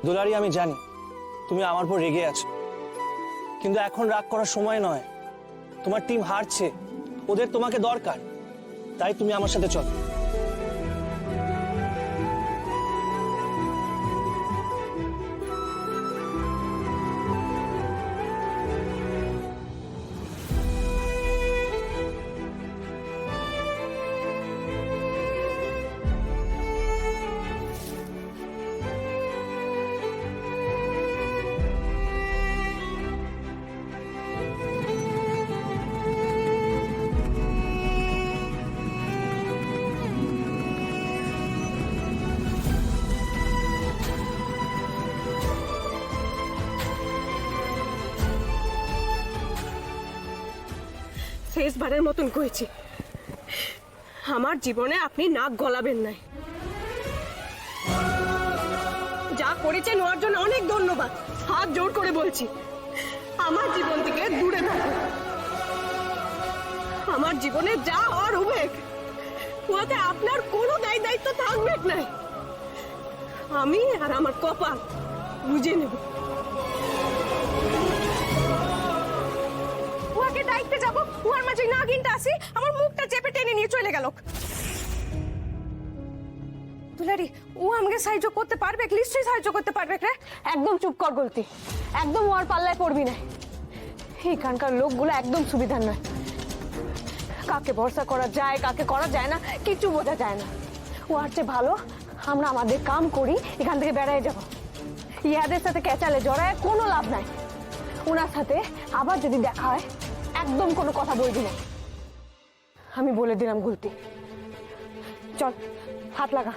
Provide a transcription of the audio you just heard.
দুলারি, আমি জানি তুমি আমার উপর রেগে আছো, কিন্তু এখন রাগ করার সময় নয়। তোমার টিম হারছে, ওদের তোমাকে দরকার, তাই তুমি আমার সাথে চলো। শেষবারের মতন কইছি, আমার জীবনে আপনি নাক গলাবেন নাই। যা করেছেন ওর জন্য অনেক ধন্যবাদ, হাত জোর করে বলছি আমার জীবন থেকে দূরে থাকুন। আমার জীবনে যা হওয়ার উবেক ওতে আপনার কোনো দায়িত্ব থাকবে না। আমি আর আমার কপাল বুঝে নেব। ওকে দায়িত্বে যাবো, ওর মাঝে নাগিনটা আসি আমার মুখটা চেপে টেনে নিয়ে চলে গেল। দুলারি, ও আমাকে সাহায্য করতে পারবে? নিশ্চয়ই সাহায্য করতে পারবে রে। একদম চুপ কর গলতি, একদম ওর পাল্লায় পড়বি না। এখানকার লোকগুলো একদম সুবিধার নয়, কাকে ভরসা করা যায় কাকে করা যায় না কিছু বোঝা যায় না। ও আর চেয়ে ভালো আমরা আমাদের কাম করি, এখান থেকে বেড়ায় যাব। ইয়াদের সাথে ক্যাচালে জড়ায় কোনো লাভ নাই। ওনার সাথে আবার যদি দেখা হয় একদম কোনো কথা বলবি না, আমি বলে দিলাম গুলতি। চল হাত লাগা।